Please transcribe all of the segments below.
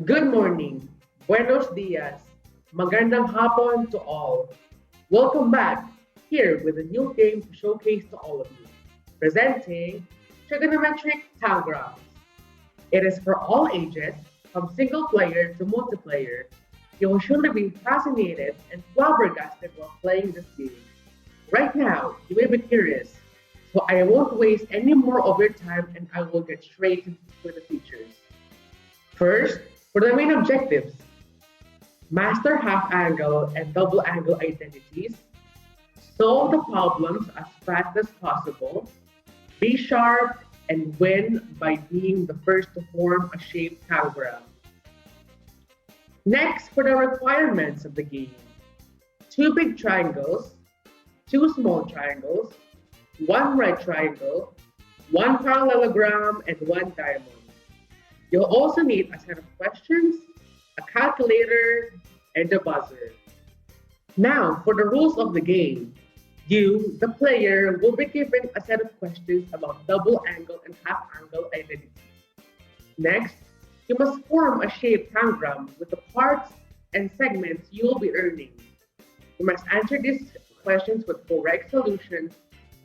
Good morning, buenos dias, magandang hapon to all. Welcome back here with a new game to showcase to all of you. Presenting Trigonometric Tangrams. It is for all ages, from single player to multiplayer. You will surely be fascinated and flabbergasted while playing this game. Right now, you may be curious, so I won't waste any more of your time and I will get straight into the features. First, for the main objectives, master half angle and double angle identities, solve the problems as fast as possible, be sharp, and win by being the first to form a shaped tangram. Next, for the requirements of the game, two big triangles, two small triangles, one right triangle, one parallelogram, and one diamond. You'll also need a set of questions, a calculator, and a buzzer. Now, for the rules of the game, you, the player, will be given a set of questions about double angle and half angle identity. Next, you must form a shaped tangram with the parts and segments you will be earning. You must answer these questions with correct solutions,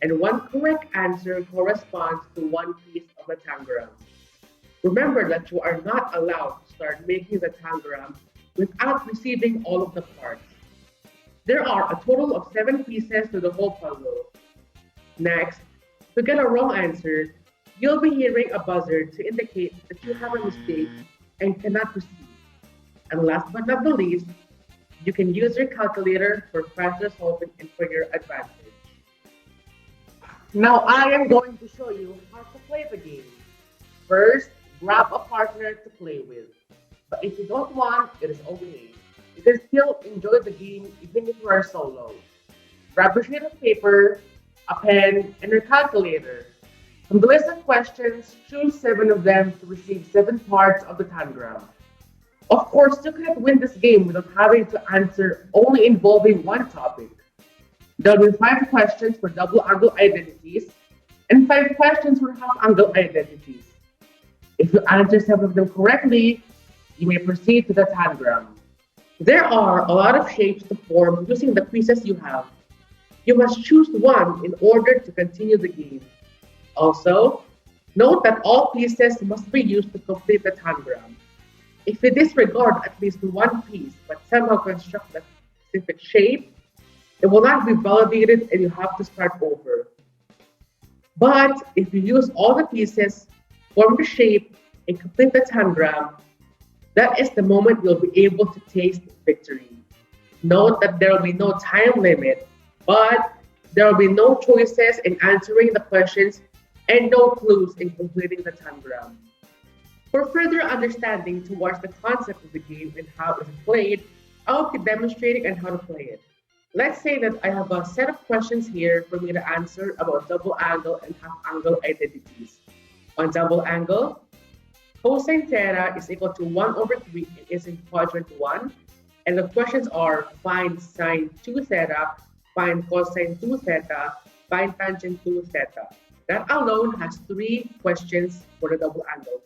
and one correct answer corresponds to one piece of the tangram. Remember that you are not allowed to start making the tangram without receiving all of the parts. There are a total of 7 pieces to the whole puzzle. Next, to get a wrong answer, you'll be hearing a buzzer to indicate that you have a mistake and cannot proceed. And last but not the least, you can use your calculator for faster solving and for your advantage. Now I am going to show you how to play the game. First, grab a partner to play with. But if you don't want, it is okay. You can still enjoy the game even if you are solo. Grab a sheet of paper, a pen, and your calculator. From the list of questions, choose 7 of them to receive 7 parts of the tangram. Of course, you cannot win this game without having to answer only involving one topic. There will be 5 questions for double angle identities and 5 questions for half angle identities. If you answer 7 of them correctly, you may proceed to the tangram. There are a lot of shapes to form using the pieces you have. You must choose one in order to continue the game. Also, note that all pieces must be used to complete the tangram. If you disregard at least one piece but somehow construct a specific shape, it will not be validated and you have to start over. But if you use all the pieces, form the shape, and complete the tangram, that is the moment you'll be able to taste victory. Note that there will be no time limit, but there will be no choices in answering the questions and no clues in completing the tangram. For further understanding towards the concept of the game and how it is played, I'll be demonstrating on how to play it. Let's say that I have a set of questions here for me to answer about double angle and half angle identities. On double angle, cosine theta is equal to 1 over 3 and is in quadrant 1. And the questions are find sine 2 theta, find cosine 2 theta, find tangent 2 theta. That alone has 3 questions for the double angle.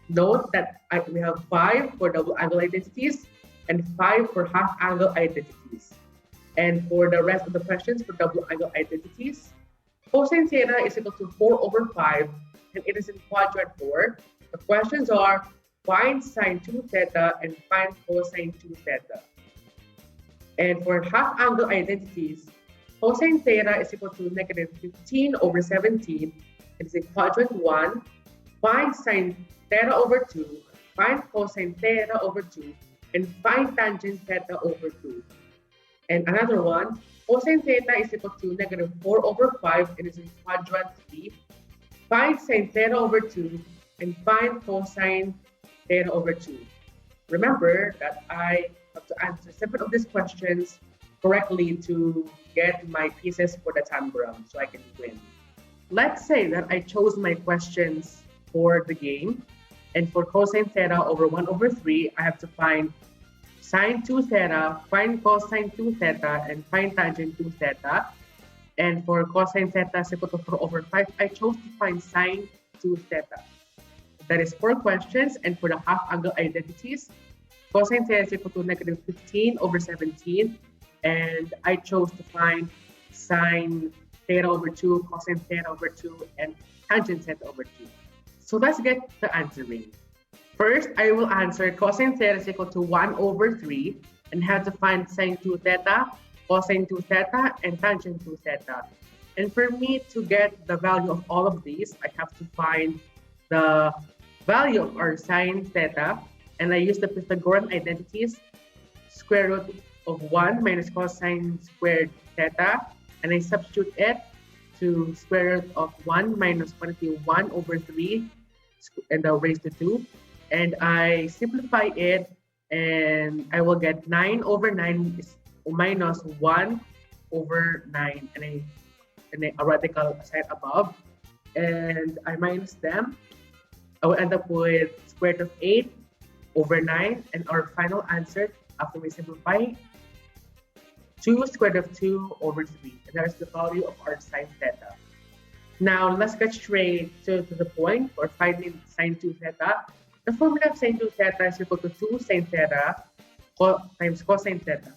Note that we have 5 for double angle identities and 5 for half angle identities. And for the rest of the questions for double angle identities, cosine theta is equal to 4 over 5 and it is in quadrant 4. The questions are find sine 2 theta and find cosine 2 theta. And for half angle identities, cosine theta is equal to negative 15 over 17. It is in quadrant 1. Find sine theta over 2, find cosine theta over 2, and find tangent theta over 2. And another one, cosine theta is equal to negative 4 over 5, and is in quadrant 3. Find sine theta over 2, and find cosine theta over 2. Remember that I have to answer 7 of these questions correctly to get my pieces for the tangram so I can win. Let's say that I chose my questions for the game. And for cosine theta over 1 over 3, I have to find sine 2 theta, find cosine 2 theta, and find tangent 2 theta. And for cosine theta is equal to 4 over 5, I chose to find sine 2 theta. That is 4 questions. And for the half angle identities, cosine theta is equal to negative 15 over 17. And I chose to find sine theta over 2, cosine theta over 2, and tangent theta over 2. So let's get the answering. First, I will answer cosine theta is equal to 1 over 3 and have to find sine 2 theta, cosine 2 theta, and tangent 2 theta. And for me to get the value of all of these, I have to find the value of our sine theta, and I use the Pythagorean identities, square root of 1 minus cosine squared theta, and I substitute it to square root of 1 minus quantity 1 over 3 and I'll raise to 2. And I simplify it, and I will get 9 over 9 is minus 1 over 9, and a radical sign above, and I minus them. I will end up with square root of 8 over 9, and our final answer after we simplify, 2 square root of 2 over 3, and that is the value of our sine theta. Now let's get straight to the point for finding sine 2 theta. The formula of sine 2 theta is equal to 2 sine theta times cosine theta.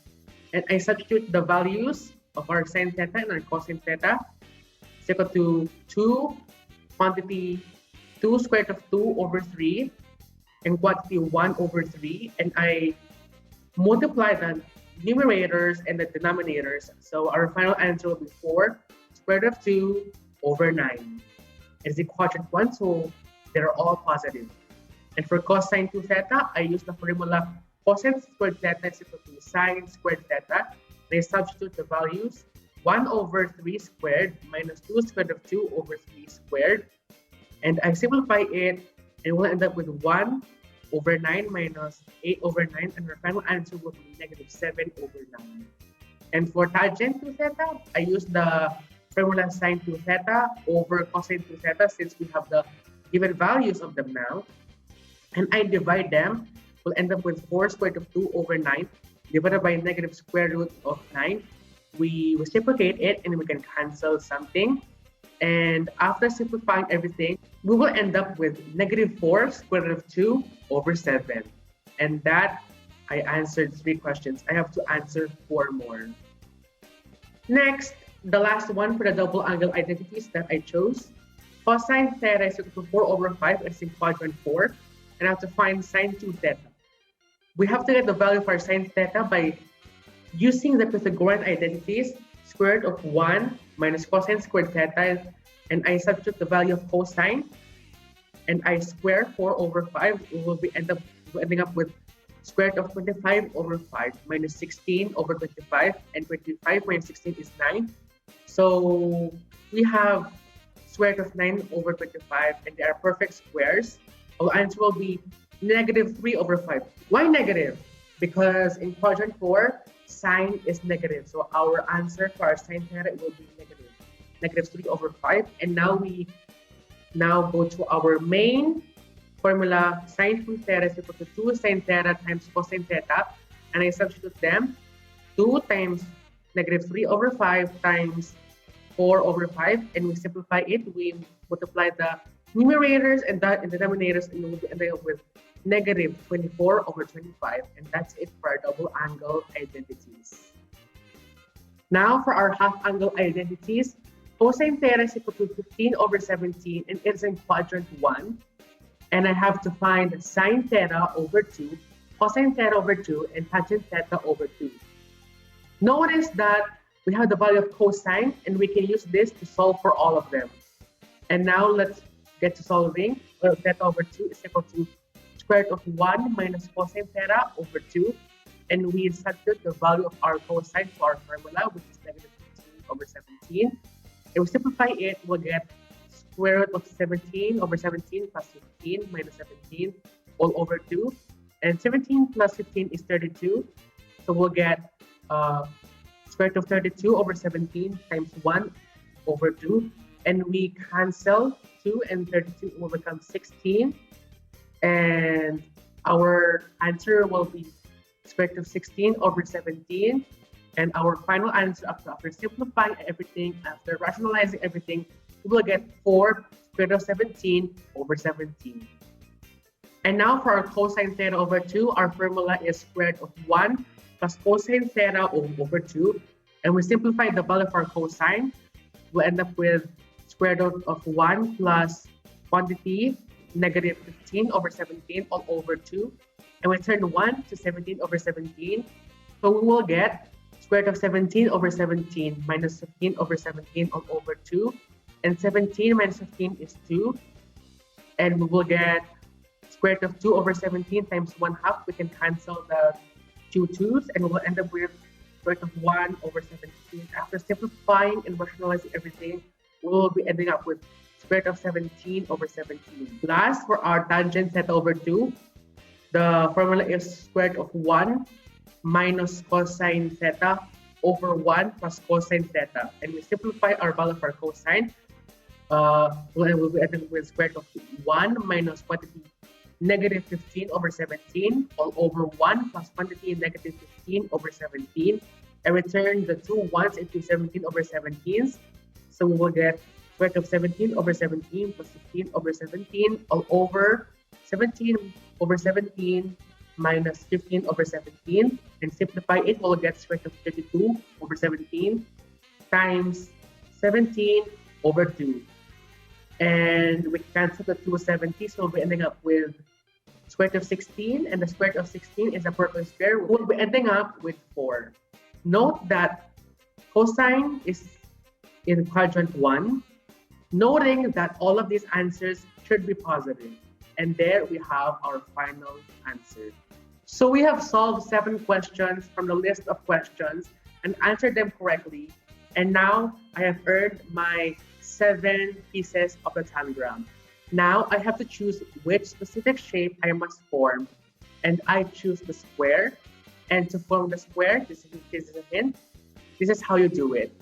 And I substitute the values of our sine theta and our cosine theta. It's equal to 2 quantity 2 square root of 2 over 3 and quantity 1 over 3. And I multiply the numerators and the denominators. So our final answer will be 4 square root of 2 over 9. It's a quadrant 1, so they're all positive. And for cosine 2 theta, I use the formula cosine squared theta is equal to sine squared theta. And I substitute the values 1 over 3 squared minus 2 square root of 2 over 3 squared. And I simplify it, and we'll end up with 1 over 9 minus 8 over 9. And our final answer will be negative 7 over 9. And for tangent 2 theta, I use the formula sine 2 theta over cosine 2 theta since we have the given values of them now. And I divide them, we'll end up with 4 square root of 2 over 9 divided by negative square root of 9. We reciprocate it and we can cancel something. And after simplifying everything, we will end up with negative 4 square root of 2 over 7. And that, I answered 3 questions. I have to answer 4 more. Next, the last one for the double angle identities that I chose. Cosine theta is equal to 4 over 5, it's in quadrant 4. And I have to find sine 2 theta. We have to get the value of our sine theta by using the Pythagorean identities, square root of 1 minus cosine squared theta, and I substitute the value of cosine, and I square 4 over 5. We will be ending up with square root of 25 over 5 minus 16 over 25, and 25 minus 16 is 9. So we have square root of 9 over 25, and they are perfect squares. Our answer will be negative 3 over 5. Why negative? Because in quadrant 4, sine is negative. So our answer for our sine theta will be negative 3 over 5. And now we go to our main formula. Sine 2 theta is equal to 2 sine theta times cosine theta. And I substitute them. 2 times negative 3 over 5 times 4 over 5. And we simplify it. We multiply the numerators and the denominators, and we'll end up with negative 24 over 25. And that's it for our double angle identities. Now for our half angle identities, cosine theta is equal to 15 over 17, and it's in quadrant 1. And I have to find sine theta over 2, cosine theta over 2, and tangent theta over 2. Notice that we have the value of cosine, and we can use this to solve for all of them. And now let's get to solving. Theta over 2 is equal to square root of 1 minus cosine theta over 2. And we substitute the value of our cosine to our formula, which is negative 15 over 17. And we simplify it, we'll get square root of 17 over 17 plus 15 minus 17 all over 2. And 17 plus 15 is 32. So we'll get square root of 32 over 17 times 1 over 2. And we cancel 2 and 32 will become 16. And our answer will be square root of 16 over 17. And our final answer after simplifying everything, after rationalizing everything, we will get 4 square root of 17 over 17. And now for our cosine theta over 2, our formula is square root of 1 plus cosine theta over 2. And we simplify the value of our cosine. We'll end up with square root of 1 plus quantity negative 15 over 17 all over 2. And we turn 1 to 17 over 17. So we will get square root of 17 over 17 minus 15 over 17 all over 2. And 17 minus 15 is 2. And we will get square root of 2 over 17 times 1/2. We can cancel the two 2's and we'll end up with square root of 1 over 17. After simplifying and rationalizing everything, we will be ending up with square root of 17 over 17. Last, for our tangent theta over 2, the formula is square root of 1 minus cosine theta over 1 plus cosine theta. And we simplify our value for cosine. We'll be ending with square root of 1 minus quantity negative 15 over 17 all over 1 plus quantity negative 15 over 17, and return the two ones into 17 over 17s. So we will get square root of 17 over 17 plus 15 over 17 all over 17 over 17 minus 15 over 17, and simplify it, we'll get square root of 32 over 17 times 17 over 2. And we cancel the 270, so we'll be ending up with square root of 16, and the square root of 16 is a perfect square. We'll be ending up with 4. Note that cosine is in quadrant 1, noting that all of these answers should be positive. And there we have our final answer. So we have solved 7 questions from the list of questions and answered them correctly. And now I have earned my 7 pieces of the tangram. Now I have to choose which specific shape I must form, and I choose the square. And to form the square, this is a hint. This is how you do it.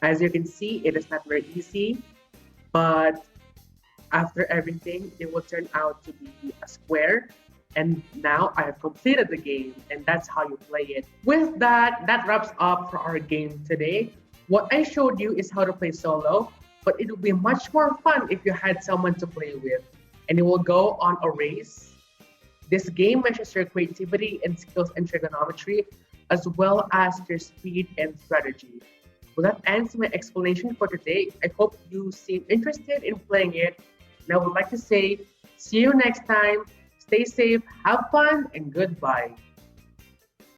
As you can see, it is not very easy, but after everything, it will turn out to be a square. And now I have completed the game, and that's how you play it. With that, that wraps up for our game today. What I showed you is how to play solo, but it would be much more fun if you had someone to play with, and it will go on a race. This game measures your creativity and skills in trigonometry, as well as your speed and strategy. Well, that ends my explanation for today. I hope you seem interested in playing it, and I would like to say, see you next time. Stay safe, have fun, and goodbye.